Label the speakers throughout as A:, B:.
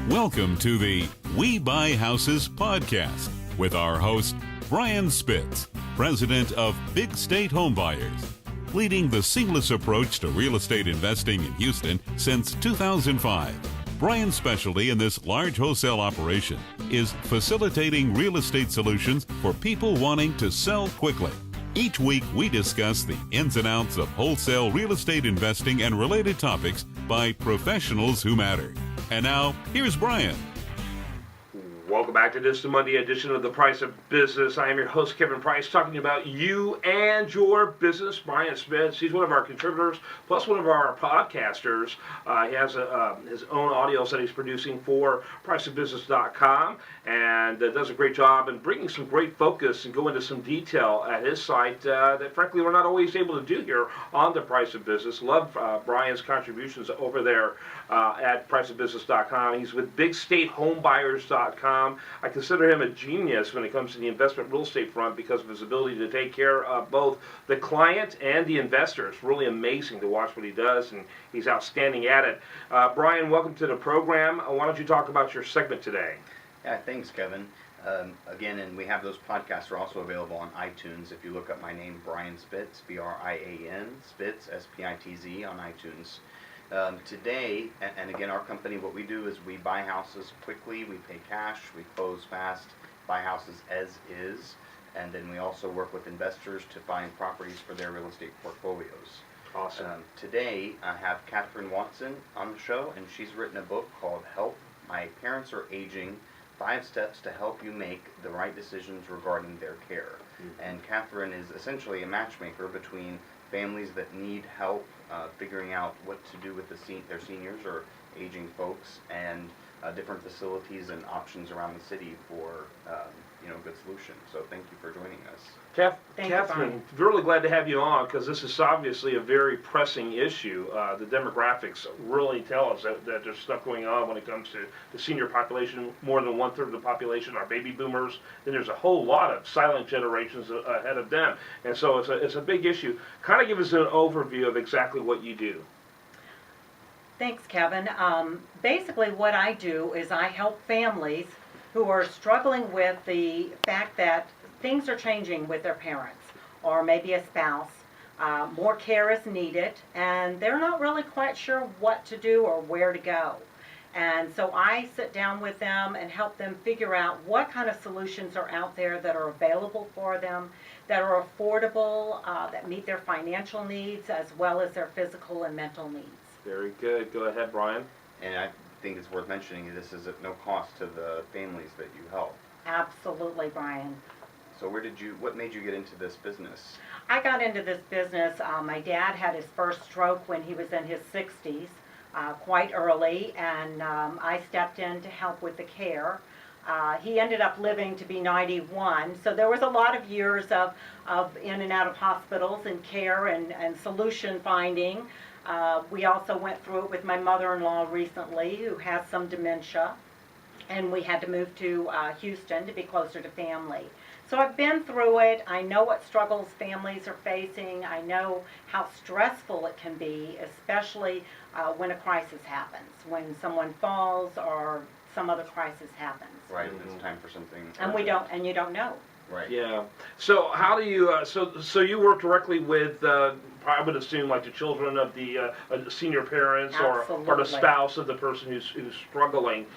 A: Welcome to the We Buy Houses podcast with our host, Brian Spitz, president of Big State Homebuyers, leading the seamless approach to real estate investing in Houston since 2005. Brian's specialty in this large wholesale operation is facilitating real estate solutions for people wanting to sell quickly. Each week, we discuss the ins and outs of wholesale real estate investing and related topics by professionals who matter. And now, here's Brian.
B: Welcome back to this Monday edition of The Price of Business. I am your host, Kevin Price, talking about you and your business. Brian Spitz, he's one of our contributors, plus one of our podcasters. He has his own audios that he's producing for priceofbusiness.com and does a great job in bringing some great focus and go into some detail at his site that, frankly, we're not always able to do here on The Price of Business. Love Brian's contributions over there at priceofbusiness.com. He's with bigstatehomebuyers.com. I consider him a genius when it comes to the investment real estate front because of his ability to take care of both the client and the investor. It's really amazing to watch what he does, and he's outstanding at it. Brian, welcome to the program. Why don't you talk about your segment today?
C: Yeah, thanks, Kevin. Again, and we have those podcasts are also available on iTunes. If you look up my name, Brian Spitz, B-R-I-A-N, Spitz, S-P-I-T-Z, on iTunes. Today, and again, our company, what we do is we buy houses quickly, we pay cash, we close fast, buy houses as is, and then we also work with investors to find properties for their real estate portfolios.
B: Awesome.
C: Today, I have Kathryn Watson on the show, and she's written a book called Help, My Parents Are Aging, 5 Steps to Help You Make the Right Decisions Regarding Their Care. Mm-hmm. And Kathryn is essentially a matchmaker between families that need help figuring out what to do with their seniors or aging folks, and different facilities and options around the city for good solution. So thank you for joining us.
B: Kathryn, really glad to have you on because this is obviously a very pressing issue. The demographics really tell us that there's stuff going on when it comes to the senior population. More than 1/3 of the population are baby boomers. Then there's a whole lot of silent generations ahead of them. And so it's a big issue. Kind of give us an overview of exactly what you do.
D: Thanks, Kevin. Basically what I do is I help families who are struggling with the fact that things are changing with their parents or maybe a spouse. More care is needed, and they're not really quite sure what to do or where to go. And so I sit down with them and help them figure out what kind of solutions are out there that are available for them, that are affordable, that meet their financial needs as well as their physical and mental needs.
B: Very good. Go ahead, Brian.
C: And I think it's worth mentioning this is at no cost to the families that you help.
D: Absolutely, Brian.
C: So what made you get into this business?
D: I got into this business, my dad had his first stroke when he was in his 60s, quite early, and I stepped in to help with the care. He ended up living to be 91, so there was a lot of years of in and out of hospitals and care and solution finding. We also went through it with my mother-in-law recently, who has some dementia, and we had to move to Houston to be closer to family. So I've been through it. I know what struggles families are facing. I know how stressful it can be, especially when a crisis happens, when someone falls or some other crisis happens.
C: Right, it's time for something.
D: And you don't know.
C: Right.
B: Yeah. So how do you? So you work directly with? I would assume like the children of the senior parents or the spouse of the person who's struggling.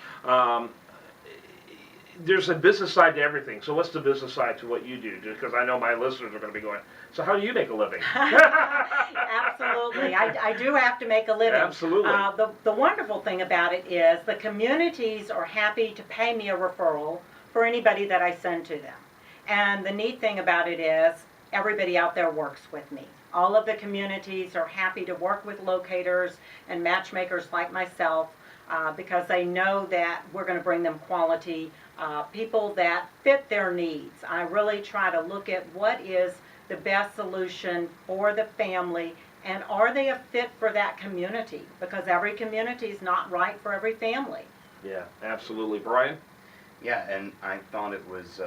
B: There's a business side to everything. So what's the business side to what you do? Just because I know my listeners are going to be going, so how do you make a living?
D: Absolutely. I do have to make a living.
B: Absolutely.
D: The wonderful thing about it is the communities are happy to pay me a referral for anybody that I send to them. And the neat thing about it is everybody out there works with me. All of the communities are happy to work with locators and matchmakers like myself because they know that we're going to bring them quality people that fit their needs. I really try to look at what is the best solution for the family, and are they a fit for that community? Because every community is not right for every family.
B: Yeah, absolutely. Brian?
C: Yeah, and I thought it was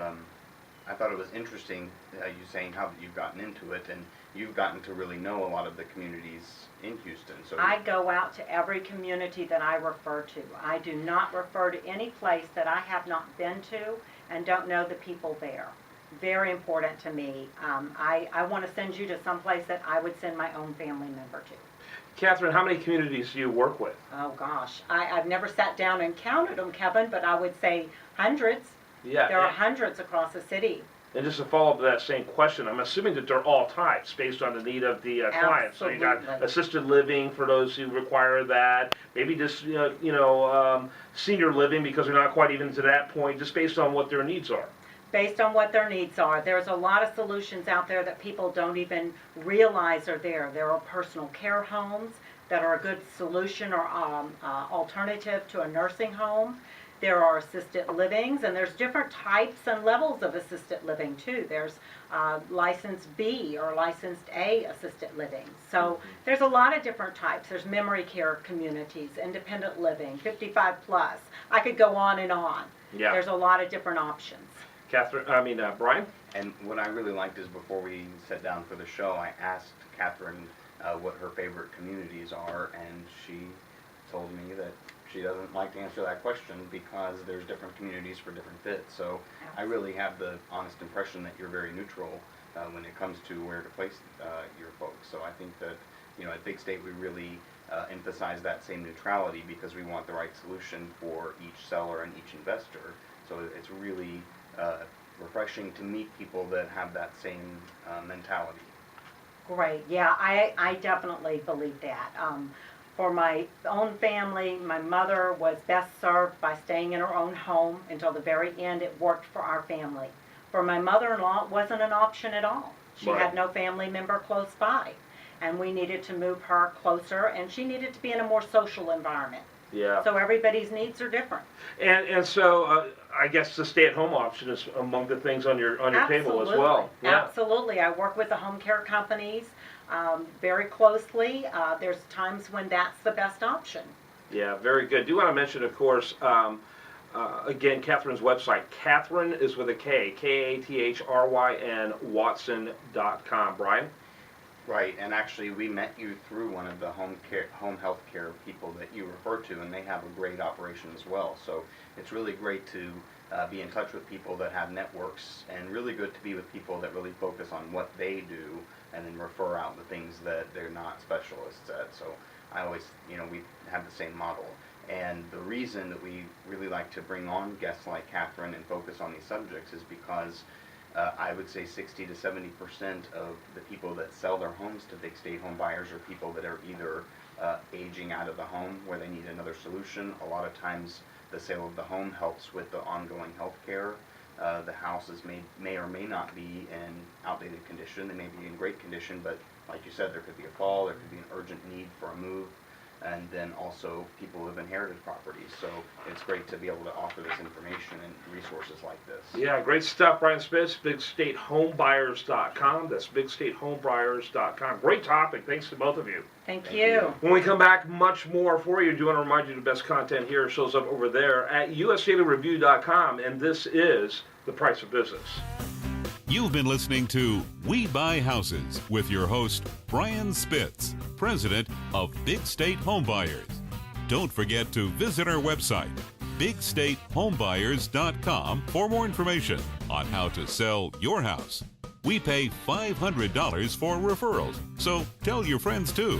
C: interesting you saying how you've gotten into it, and you've gotten to really know a lot of the communities in Houston. So
D: I go out to every community that I refer to. I do not refer to any place that I have not been to and don't know the people there. Very important to me. I want to send you to some place that I would send my own family member to.
B: Kathryn, how many communities do you work with?
D: Oh gosh, I've never sat down and counted them, Kevin, but I would say hundreds.
B: Yeah.
D: There are hundreds across the city.
B: And just to follow up to that same question, I'm assuming that they're all types based on the need of the client. So you got
D: Absolutely.
B: assisted living for those who require that, maybe just senior living because they're not quite even to that point, just based on what their needs are.
D: Based on what their needs are. There's a lot of solutions out there that people don't even realize are there. There are personal care homes that are a good solution or alternative to a nursing home. There are assisted livings, and there's different types and levels of assisted living too. There's license B or licensed A assisted living. So there's a lot of different types. There's memory care communities, independent living, 55 plus. I could go on and on.
B: Yeah.
D: There's a lot of different options.
B: Brian?
C: And what I really liked is before we sat down for the show, I asked Kathryn what her favorite communities are, and she told me that she doesn't like to answer that question because there's different communities for different fits. So I really have the honest impression that you're very neutral when it comes to where to place your folks. So I think that, at Big State we really emphasize that same neutrality because we want the right solution for each seller and each investor. So it's really refreshing to meet people that have that same mentality.
D: Great. Yeah, I definitely believe that. For my own family, my mother was best served by staying in her own home until the very end. It worked for our family. For my mother-in-law, it wasn't an option at all. She
B: Right.
D: had no family member close by, and we needed to move her closer, and she needed to be in a more social environment.
B: Yeah.
D: So everybody's needs are different.
B: And so I guess the stay-at-home option is among the things on your table as well. Yeah.
D: Absolutely. I work with the home care companies very closely. There's times when that's the best option.
B: Yeah, very good. Do want to mention, of course, again, Kathryn's website. Kathryn is with a K, Kathryn, Watson.com. Brian?
C: Right, and actually we met you through one of the home health care people that you referred to, and they have a great operation as well. So it's really great to be in touch with people that have networks, and really good to be with people that really focus on what they do and then refer out the things that they're not specialists at. So I always, we have the same model. And the reason that we really like to bring on guests like Kathryn and focus on these subjects is because I would say 60 to 70% of the people that sell their homes to big state home buyers are people that are either aging out of the home where they need another solution. A lot of times the sale of the home helps with the ongoing health care. The houses may or may not be in outdated condition. They may be in great condition, but like you said, there could be a fall, there could be an urgent need for a move. And then also people who have inherited properties. So it's great to be able to offer this information and resources like this.
B: Yeah, great stuff, Brian Spitz, BigStateHomebuyers.com. That's BigStateHomebuyers.com. Great topic. Thanks to both of you.
D: Thank you.
B: When we come back, much more for you. I do want to remind you the best content here shows up over there at USDailyReview.com, and this is The Price of Business.
A: You've been listening to We Buy Houses with your host, Brian Spitz, president of Big State Homebuyers. Don't forget to visit our website, BigStateHomebuyers.com, for more information on how to sell your house. We pay $500 for referrals, so tell your friends too.